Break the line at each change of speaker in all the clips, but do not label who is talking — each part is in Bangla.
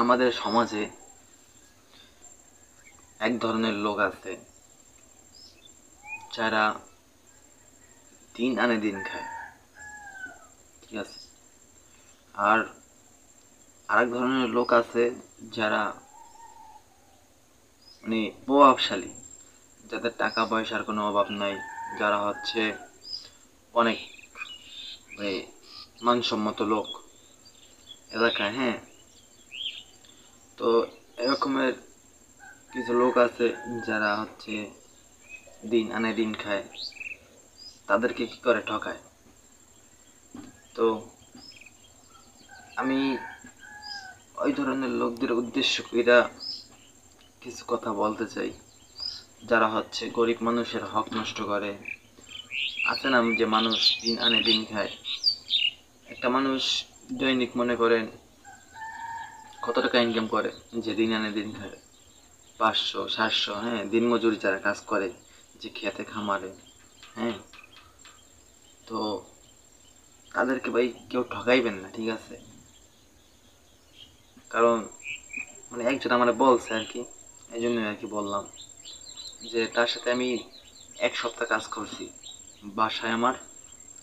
আমাদের সমাজে এক ধরনের লোক আছে যারা দিন আনে দিন খায়, ঠিক আছে। আর আরেক ধরনের লোক আছে যারা প্রভাবশালী, যাদের টাকা পয়সার কোনো অভাব নাই, যারা হচ্ছে অনেক মানসম্মত লোক এলাকায়। হ্যাঁ, তো এরকমের কিছু লোক আছে যারা হচ্ছে দিন আনে দিন খায়, তাদেরকে কি করে ঠকায়। তো আমি ওই ধরনের লোকদের উদ্দেশ্য কইরা কিছু কথা বলতে চাই, যারা হচ্ছে গরিব মানুষের হক নষ্ট করে। আছে না যে মানুষ দিন আনে দিন খায়, একটা মানুষ দৈনিক মনে করেন কত টাকা ইনকাম করে, যে দিন আনে দিন খায় 500-700। হ্যাঁ, দিনমজুরি যারা কাজ করে, যে খেতে খামারে, হ্যাঁ, তো তাদেরকে ভাই কেউ ঠকাইবেন না, ঠিক আছে। কারণ একজন আমার বলছে আর কি, এই জন্যই আর কি বললাম, যে তার সাথে আমি 1 সপ্তাহ কাজ করছি, বাসায় আমার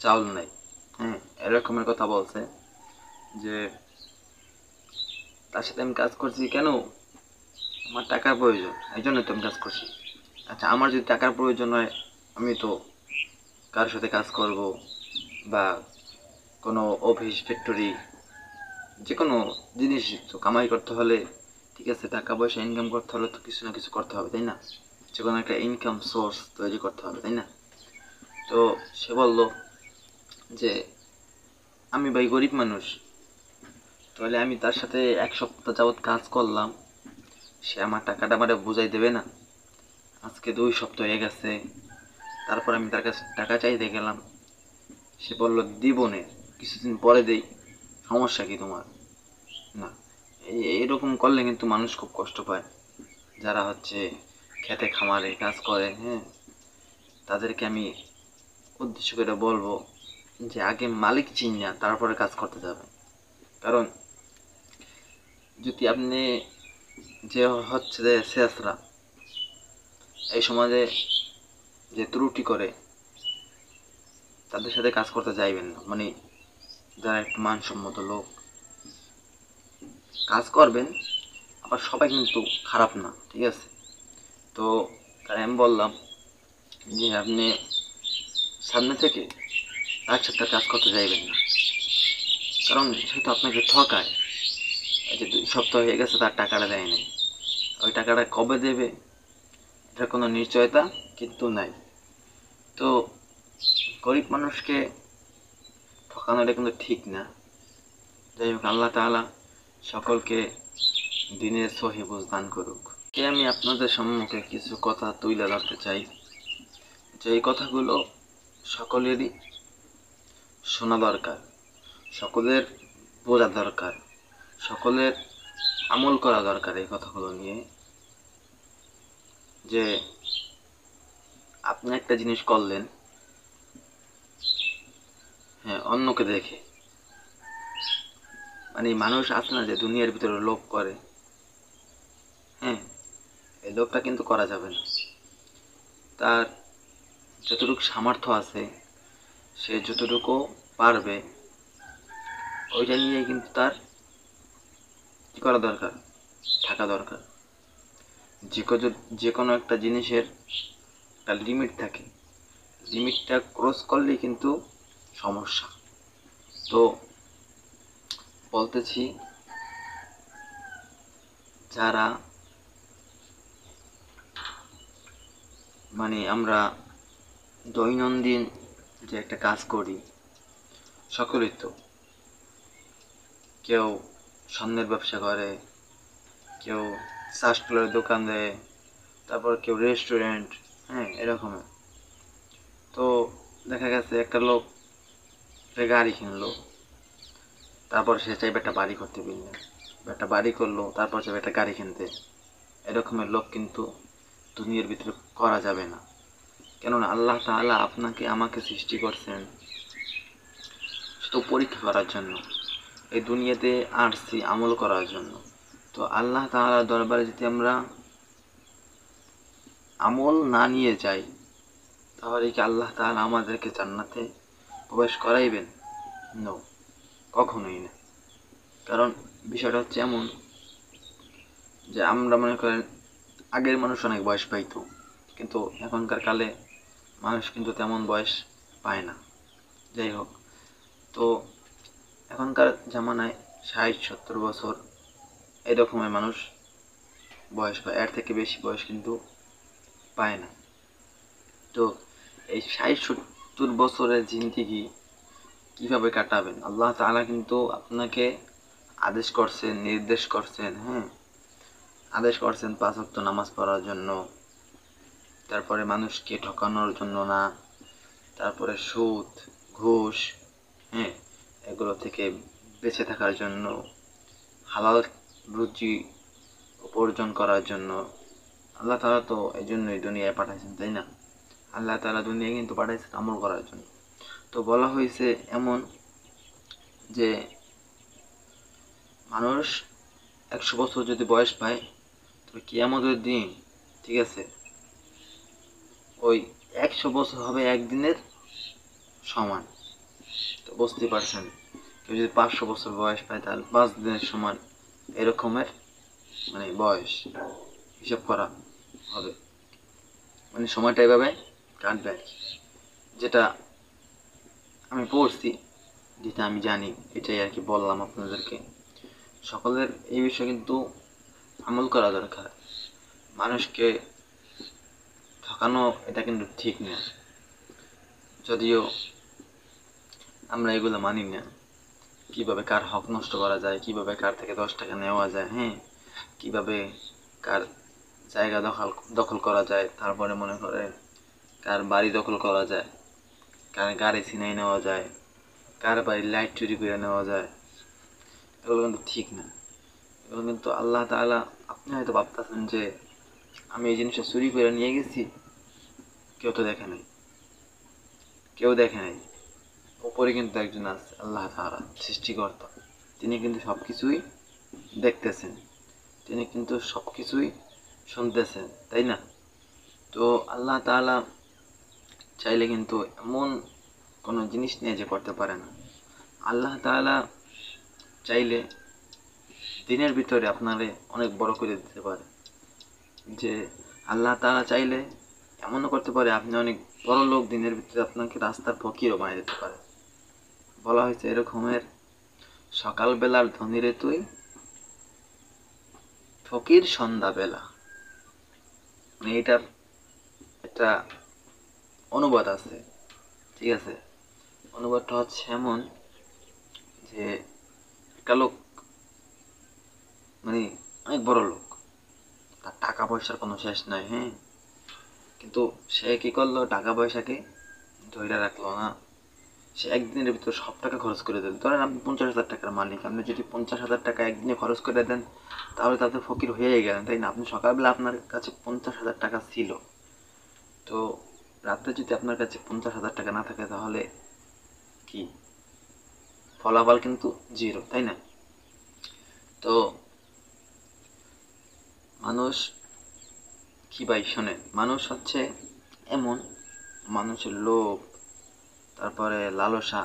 চাউল নাই। হ্যাঁ, এরকমের কথা বলছে যে তার সাথে আমি কাজ করছি কেন, আমার টাকার প্রয়োজন, এই জন্য তো আমি কাজ করছি। আচ্ছা, আমার যদি টাকার প্রয়োজন হয়, আমি তো কারোর সাথে কাজ করব, বা কোনো অফিস ফ্যাক্টরি, যে কোনো জিনিস তো কামাই করতে হলে, ঠিক আছে, টাকা পয়সা ইনকাম করতে হলে তো কিছু না কিছু করতে হবে, তাই না? যে কোনো একটা ইনকাম সোর্স তৈরি করতে হবে, তাই না? তো সে বলল যে আমি ভাই গরিব মানুষ, তাহলে আমি তার সাথে 1 সপ্তাহ যাবৎ কাজ করলাম, সে আমার টাকাটা আমারে বুঝাই দেবে না? আজকে 2 সপ্তাহ হয়ে গেছে, তারপর আমি তার কাছে টাকা চাইতে গেলাম, সে বলল দিব নে, কিছুদিন পরে দেই, সমস্যা কি তোমার? না, এরকম করলে কিন্তু মানুষ খুব কষ্ট পায়, যারা হচ্ছে খেতে খামারে কাজ করে। হ্যাঁ, তাদেরকে আমি উদ্দেশ্য করে বলবো যে আগে মালিক চিনিয়া তারপরে কাজ করতে যাবে। কারণ যদি আপনি যে হচ্ছে যে শেষরা এই সমাজে যে ত্রুটি করে, তাদের সাথে কাজ করতে চাইবেন না। যারা একটু মানসম্মত লোক, কাজ করবেন, আবার সবাই কিন্তু খারাপ না, ঠিক আছে। তো তাই আমি বললাম যে আপনি সামনে থেকে 1 সপ্তাহ কাজ করতে চাইবেন না, কারণ সে তো আপনাকে ঠকায়। এই যে 2 সপ্তাহ হয়ে গেছে, তার টাকাটা দেয়নি, ওই টাকাটা কবে দেবে এটার কোনো নিশ্চয়তা কিন্তু নাই। তো গরিব মানুষকে ঠকানোটা কিন্তু ঠিক না। যাই হোক, আল্লাহ তাআলা সকলকে দিনের সহি বুঝ দান করুক। আমি আপনাদের সম্মুখে কিছু কথা তুলে ধরতে চাই, যে এই কথাগুলো সকলেরই শোনা দরকার, সকলের বোঝা দরকার, সকলের আমল করা দরকার এই কথাগুলো নিয়ে। যে আপনি একটা জিনিস করলেন, হ্যাঁ, অন্যকে দেখে, মানুষ আছে না যে দুনিয়ার ভিতরে লোভ করে, হ্যাঁ, এই লোভটা কিন্তু করা যাবে না। তার যতটুকু সামর্থ্য আছে, সে যতটুকু পারবে, ওইটা নিয়ে কিন্তু তার কি করা দরকার, থাকা দরকার। যে কোনো একটা জিনিসের একটা লিমিট থাকে, লিমিটটা ক্রস করলেই কিন্তু সমস্যা। তো বলতেছি, যারা আমরা দৈনন্দিন যে একটা কাজ করি, সকলেই তো, কেউ স্বর্ণের ব্যবসা করে, কেউ চাষটুলের দোকান দেয়, তারপর কেউ রেস্টুরেন্ট, হ্যাঁ, এরকম। তো দেখা গেছে একটা লোক গাড়ি কিনলো, তারপর সে চাইবে একটা বাড়ি করতে, বিল্ডিং, একটা বাড়ি করলো, তারপর চাইবে একটা গাড়ি কিনতে। এরকমের লোক কিন্তু দুনিয়ার ভিতরে করা যাবে না। কেননা আল্লাহ তাআলা আপনাকে আমাকে সৃষ্টি করছেন শুধু পরীক্ষা করার জন্য, এই দুনিয়াতে আসছি আমল করার জন্য। তো আল্লাহ তাআলার দরবারে যদি আমরা আমল না নিয়ে যাই, তাহলে কি আল্লাহ তাআলা আমাদেরকে জান্নাতে প্রবেশ করাইবেন? নো, কখনোই না। কারণ বিষয়টা হচ্ছে এমন যে আমরা মনে করেন আগের মানুষ অনেক বয়স পাইতো, কিন্তু এখনকার কালে মানুষ কিন্তু তেমন বয়স পায় না। যাই হোক, তো এখনকার জামানায় 60-70 বছর এরকমের মানুষ বয়স পায়, এর থেকে বেশি বয়স কিন্তু পায় না। তো এই 60-70 বছরের জিন্দেগি কিভাবে কাটাবেন? আল্লাহ তাআলা কিন্তু আপনাকে আদেশ করছেন, নির্দেশ করছেন, হ্যাঁ, আদেশ করছেন 5 ওয়াক্ত নামাজ পড়ার জন্য, তারপরে মানুষকে ঠকানোর জন্য না, তারপরে সুদ, ঘুষ, হ্যাঁ, এগুলো থেকে বেঁচে থাকার জন্য, হালাল রুজি উপার্জন করার জন্য। আল্লাহ তাআলা তো এই জন্যই দুনিয়ায় পাঠাইছেন, তাই না? আল্লাহ তাআলা দুনিয়ায় কিন্তু পাঠাইছেন আমল করার জন্য। তো বলা হয়েছে এমন যে মানুষ 100 বছর যদি বয়স পায়, তবে কিয়ামতের দিন, ঠিক আছে, ওই 100 বছর হবে একদিনের সমান। তো বুঝতে পারছেন, কেউ যদি 500 বছর বয়স পায় তাহলে 5 দিনের সমান এরকমের মানে বয়স হিসাব করা হবে, মানে সময়টা এভাবে কাটবে আর কি। যেটা আমি পড়ছি, যেটা আমি জানি, এটাই আর কি বললাম আপনাদেরকে। সকলের এই বিষয়ে কিন্তু আমল করা দরকার। মানুষকে ঠকানো এটা কিন্তু ঠিক না, যদিও আমরা এগুলো মানি না। কিভাবে কার হক নষ্ট করা যায়, কিভাবে কার থেকে 10 টাকা নেওয়া যায়, হ্যাঁ, কিভাবে কার জায়গা দখল করা যায়, তারপরে মনে করে কার বাড়ি দখল করা যায়, কার গাড়ি ছিনাই নেওয়া যায়, কার বাড়ির লাইট চুরি করে নেওয়া যায়, এগুলো কিন্তু ঠিক না। এগুলো কিন্তু আল্লাহ তাআলা, আপনি হয়তো ভাবতেছেন যে আমি এই জিনিসটা চুরি করে নিয়ে গেছি, কেউ তো দেখে নাই, কেউ দেখে নাই। উপরে কিন্তু একজন আছে, আল্লাহ তাআলা সৃষ্টিকর্তা, তিনি কিন্তু সবকিছুই দেখতেছেন, তিনি কিন্তু সবকিছুই শুনতেছেন, তাই না? তো আল্লাহ তাআলা চাইলে কিন্তু এমন কোনো জিনিস নিয়ে যে করতে পারে না। আল্লাহ তাআলা চাইলে দিনের ভিতরে আপনারে অনেক বড় করে দিতে পারে। যে আল্লাহ তাআলা চাইলে এমনও করতে পারে আপনি অনেক বড় লোক, দিনের ভিতরে আপনাকে রাস্তার ফকিরও বানিয়ে দিতে পারে। বলা হয়েছে এরকমের, সকালবেলার ধনীরে তুই, ফকির সন্ধ্যাবেলা। মানে এটার একটা অনুবাদ আছে, ঠিক আছে? অনুবাদটা হচ্ছে এমন যে একটা লোক মানে অনেক বড় লোক, তার টাকা পয়সার কোনো শেষ নাই, হ্যাঁ, কিন্তু সে কি করলো, টাকা পয়সাকে ধরে রাখলো না। সে একদিনের ভিতর সব টাকা খরচ করে দিল। ধরেন আপনি 50,000 টাকার মালিক, আপনি যদি 50,000 টাকা একদিনে খরচ করে দেন, তাহলে তো আপনি ফকির হয়েই গেলেন, তাই না? আপনি সকালবেলা আপনার কাছে 50,000 টাকা ছিল, তো রাতে যদি আপনার কাছে 50,000 টাকা না থাকে, তাহলে কি ফলাফল কিন্তু জিরো, তাই না? তো মানুষ কি ভাই শোনেন, মানুষ হচ্ছে এমন, মানুষের লোভ, তারপরে লালসা,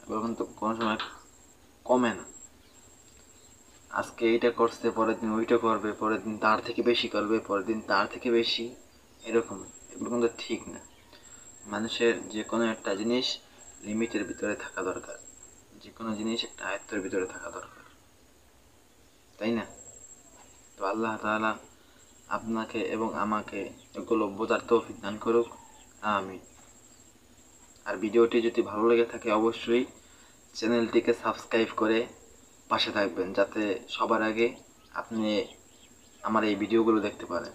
এগুলো কিন্তু কোনো সময় কমে না। আজকে এইটা করছে, পরের দিন ওইটা করবে, পরের দিন তার থেকে বেশি করবে, পরের দিন তার থেকে বেশি, এরকম। এগুলো কিন্তু ঠিক না। মানুষের যে কোনো একটা জিনিস লিমিটের ভিতরে থাকা দরকার, যে কোনো জিনিস একটা আয়ত্তের ভিতরে থাকা দরকার, তাই না? তো আল্লাহ তাআলা আপনাকে এবং আমাকে এগুলো বোঝার তৌফিক দান করুক, আমিন। আর ভিডিওটি যদি ভালো লেগে থাকে, অবশ্যই চ্যানেলটিকে সাবস্ক্রাইব করে পাশে থাকবেন, যাতে সবার আগে আপনি আমার এই ভিডিওগুলো দেখতে পারেন।